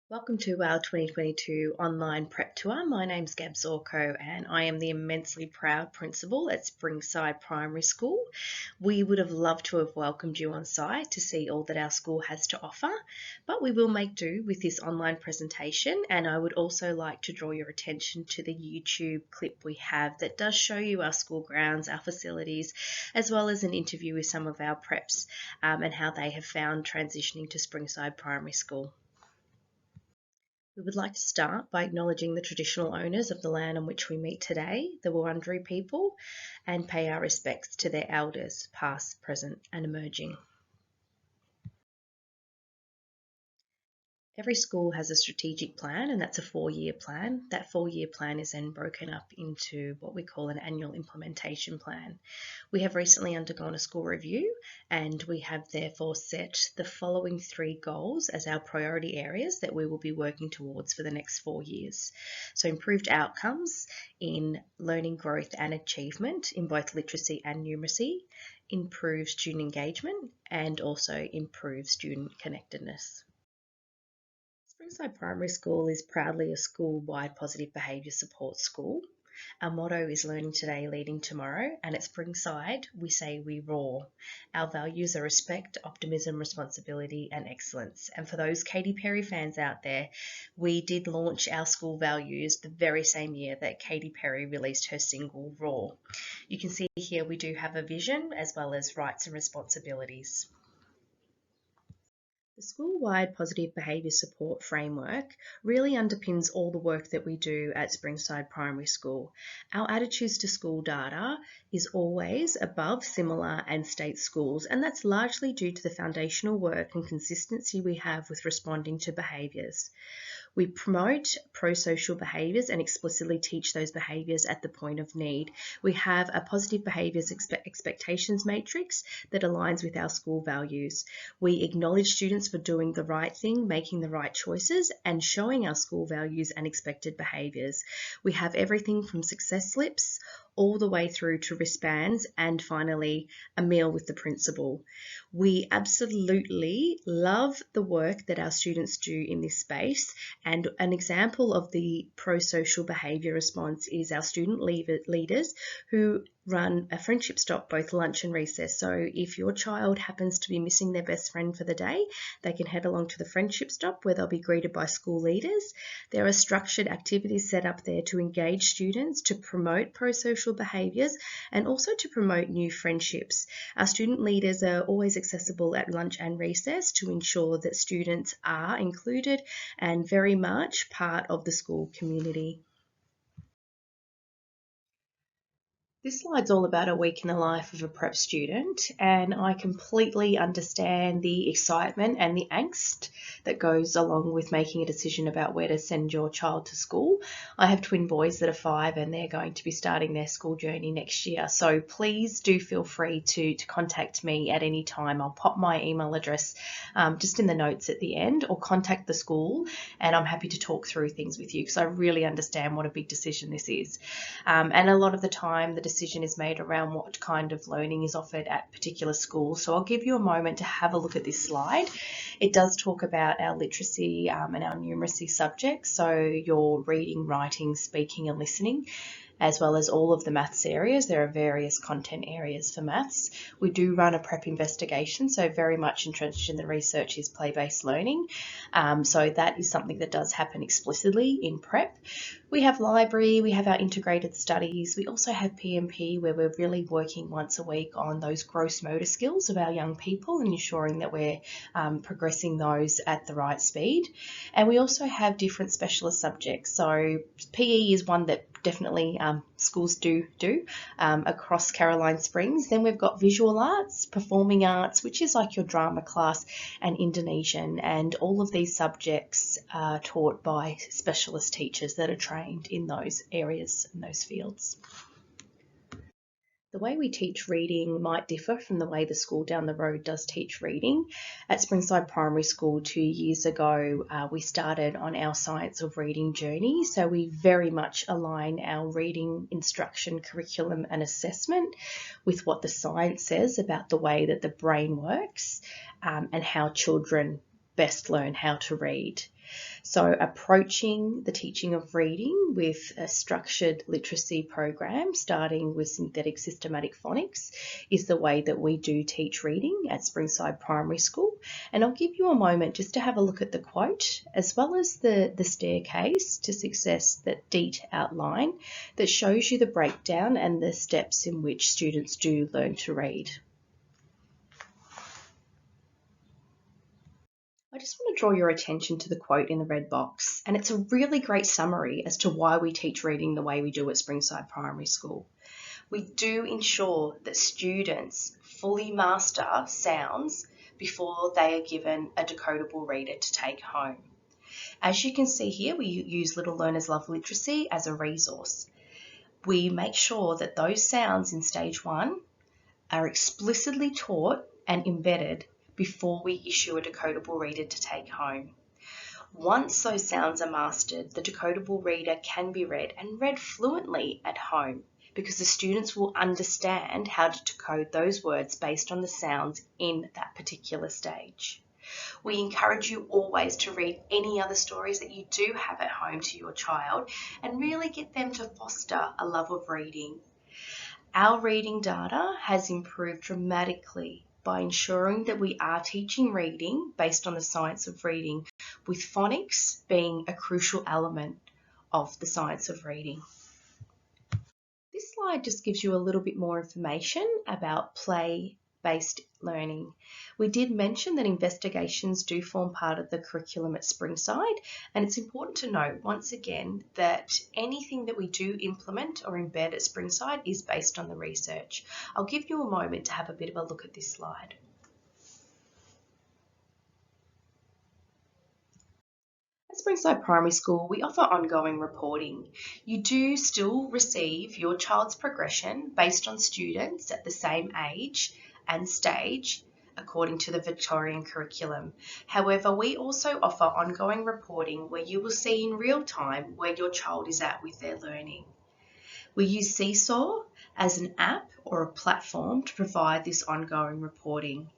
Welcome to our 2022 online prep tour. My name's Gab Zorko and I am the immensely proud principal at Springside Primary School. We would have loved to have welcomed you on site to see all that our school has to offer, but we will make do with this online presentation, and I would also like to draw your attention to the YouTube clip we have that does show you our school grounds, our facilities, as well as an interview with some of our preps and how they have found transitioning to Springside Primary School. We would like to start by acknowledging the traditional owners of the land on which we meet today, the Wurundjeri people, and pay our respects to their elders, past, present, and emerging. Every school has a strategic plan, and that's a 4-year plan. That 4-year plan is then broken up into what we call an annual implementation plan. We have recently undergone a school review, and we have therefore set the following 3 goals as our priority areas that we will be working towards for the next 4 years. So improved outcomes in learning growth and achievement in both literacy and numeracy, improved student engagement, and also improved student connectedness. Springside Primary School is proudly a school-wide positive behaviour support school. Our motto is learning today, leading tomorrow, and at Springside we say we roar. Our values are respect, optimism, responsibility and excellence. And for those Katy Perry fans out there, we did launch our school values the very same year that Katy Perry released her single Roar. You can see here we do have a vision as well as rights and responsibilities. The school-wide positive behaviour support framework really underpins all the work that we do at Springside Primary School. Our attitudes to school data is always above similar and state schools, and that's largely due to the foundational work and consistency we have with responding to behaviours. We promote pro-social behaviours and explicitly teach those behaviours at the point of need. We have a positive behaviours expectations matrix that aligns with our school values. We acknowledge students for doing the right thing, making the right choices, and showing our school values and expected behaviours. We have everything from success slips all the way through to wristbands and finally a meal with the principal. We absolutely love the work that our students do in this space, and an example of the pro-social behaviour response is our student leaders who run a friendship stop both lunch and recess. So if your child happens to be missing their best friend for the day, they can head along to the friendship stop where they'll be greeted by school leaders. There are structured activities set up there to engage students, to promote pro-social behaviours and also to promote new friendships. Our student leaders are always accessible at lunch and recess to ensure that students are included and very much part of the school community. This slide's all about a week in the life of a prep student, and I completely understand the excitement and the angst that goes along with making a decision about where to send your child to school. I have twin boys that are 5 and they're going to be starting their school journey next year, so please do feel free to contact me at any time. I'll pop my email address just in the notes at the end, or contact the school, and I'm happy to talk through things with you because I really understand what a big decision this is. And a lot of the time the decision is made around what kind of learning is offered at particular schools. So I'll give you a moment to have a look at this slide. It does talk about our literacy and our numeracy subjects, so your reading, writing, speaking and listening, as well as all of the maths areas. There are various content areas for maths. We do run a prep investigation, so very much entrenched in the research is play-based learning. So that is something that does happen explicitly in prep. We have library, we have our integrated studies. We also have PMP, where we're really working once a week on those gross motor skills of our young people and ensuring that we're progressing those at the right speed. And we also have different specialist subjects. So PE is one that definitely schools do across Caroline Springs. Then we've got visual arts, performing arts, which is like your drama class, and Indonesian, and all of these subjects are taught by specialist teachers that are trained in those areas and those fields. The way we teach reading might differ from the way the school down the road does teach reading. At Springside Primary School 2 years ago, we started on our Science of Reading journey. So we very much align our reading instruction, curriculum and assessment with what the science says about the way that the brain works and how children best learn how to read. So approaching the teaching of reading with a structured literacy program, starting with synthetic systematic phonics, is the way that we do teach reading at Springside Primary School. And I'll give you a moment just to have a look at the quote, as well as the staircase to success that Deet outline that shows you the breakdown and the steps in which students do learn to read. I just want to draw your attention to the quote in the red box, and it's a really great summary as to why we teach reading the way we do at Springside Primary School. We do ensure that students fully master sounds before they are given a decodable reader to take home. As you can see here, we use Little Learners Love Literacy as a resource. We make sure that those sounds in stage 1 are explicitly taught and embedded before we issue a decodable reader to take home. Once those sounds are mastered, the decodable reader can be read and read fluently at home because the students will understand how to decode those words based on the sounds in that particular stage. We encourage you always to read any other stories that you do have at home to your child and really get them to foster a love of reading. Our reading data has improved dramatically by ensuring that we are teaching reading based on the science of reading, with phonics being a crucial element of the science of reading. This slide just gives you a little bit more information about play-based learning. We did mention that investigations do form part of the curriculum at Springside, and it's important to note once again that anything that we do implement or embed at Springside is based on the research. I'll give you a moment to have a bit of a look at this slide. At Springside Primary School, we offer ongoing reporting. You do still receive your child's progression based on students at the same age and stage according to the Victorian curriculum. However, we also offer ongoing reporting where you will see in real time where your child is at with their learning. We use Seesaw as an app or a platform to provide this ongoing reporting.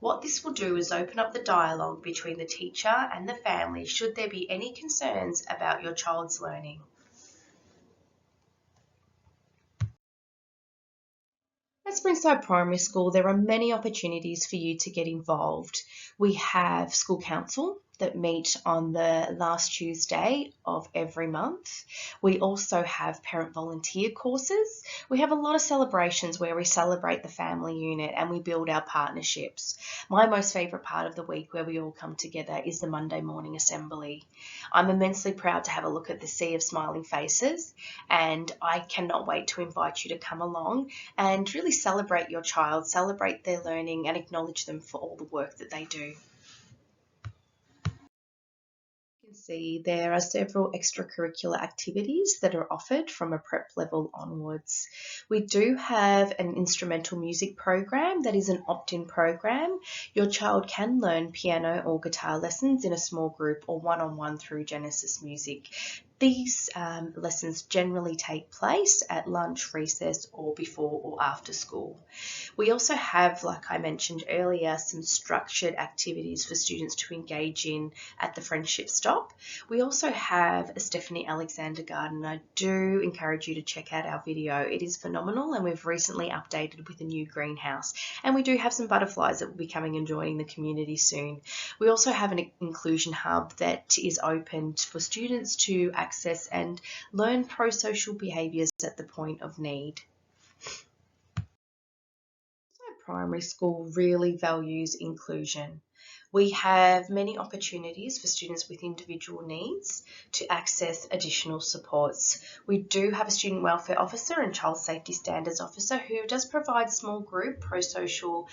What this will do is open up the dialogue between the teacher and the family should there be any concerns about your child's learning. At Springside Primary School, there are many opportunities for you to get involved. We have school council that meet on the last Tuesday of every month. We also have parent volunteer courses. We have a lot of celebrations where we celebrate the family unit and we build our partnerships. My most favourite part of the week where we all come together is the Monday morning assembly. I'm immensely proud to have a look at the sea of smiling faces, and I cannot wait to invite you to come along and really celebrate your child, celebrate their learning and acknowledge them for all the work that they do. You can see there are several extracurricular activities that are offered from a prep level onwards. We do have an instrumental music program that is an opt-in program. Your child can learn piano or guitar lessons in a small group or one-on-one through Genesis Music. These lessons generally take place at lunch, recess, or before or after school. We also have, like I mentioned earlier, some structured activities for students to engage in at the friendship stop. We also have a Stephanie Alexander garden. I do encourage you to check out our video. It is phenomenal, and we've recently updated with a new greenhouse. And we do have some butterflies that will be coming and joining the community soon. We also have an inclusion hub that is open for students to access and learn pro-social behaviours at the point of need. Primary school really values inclusion. We have many opportunities for students with individual needs to access additional supports. We do have a student welfare officer and child safety standards officer who does provide small group pro-social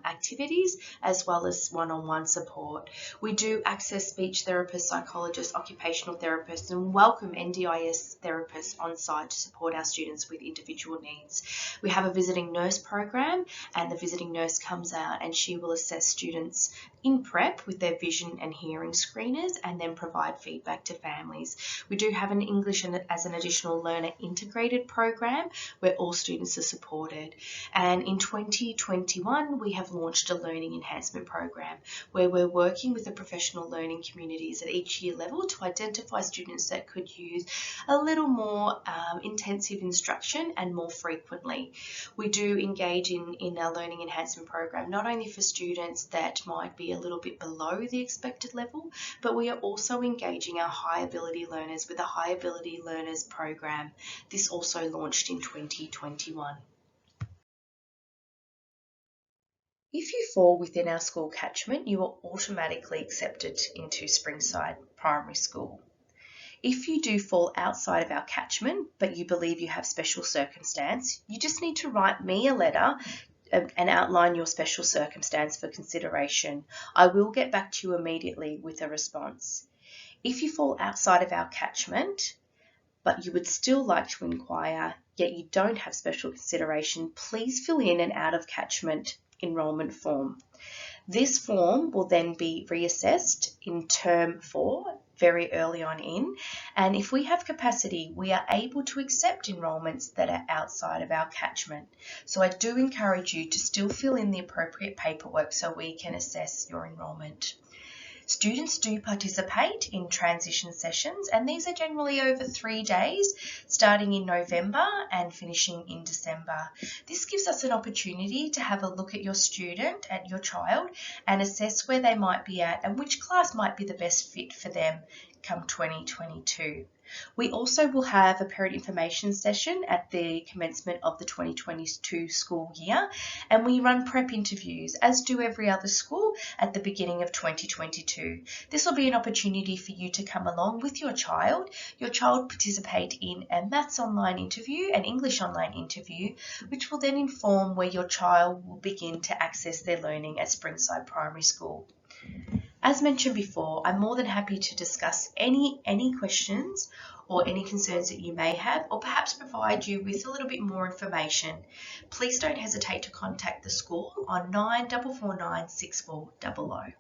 activities as well as one-on-one support. We do access speech therapists, psychologists, occupational therapists, and welcome NDIS therapists on site to support our students with individual needs. We have a visiting nurse program, and the visiting nurse comes out and she will assess students in prep with their vision and hearing screeners and then provide feedback to families. We do have an English as an additional learner integrated program where all students are supported. And in 2021, we have launched a learning enhancement program where we're working with the professional learning communities at each year level to identify students that could use a little more intensive instruction and more frequently. We do engage in our learning enhancement program not only for students that might be a little bit below the expected level, but we are also engaging our high ability learners with a high ability learners program. This also launched in 2021. If you fall within our school catchment, you are automatically accepted into Springside Primary School. If you do fall outside of our catchment, but you believe you have special circumstance, you just need to write me a letter and outline your special circumstance for consideration. I will get back to you immediately with a response. If you fall outside of our catchment, but you would still like to inquire, yet you don't have special consideration, please fill in an out of catchment enrolment form. This form will then be reassessed in term 4 very early on in, and if we have capacity, we are able to accept enrolments that are outside of our catchment. So I do encourage you to still fill in the appropriate paperwork so we can assess your enrolment. Students do participate in transition sessions, and these are generally over 3 days, starting in November and finishing in December. This gives us an opportunity to have a look at your student, at your child, and assess where they might be at and which class might be the best fit for them come 2022. We also will have a parent information session at the commencement of the 2022 school year, and we run prep interviews, as do every other school, at the beginning of 2022. This will be an opportunity for you to come along with your child participate in a maths online interview, an English online interview, which will then inform where your child will begin to access their learning at Springside Primary School. As mentioned before, I'm more than happy to discuss any questions or any concerns that you may have, or perhaps provide you with a little bit more information. Please don't hesitate to contact the school on 9449 6400.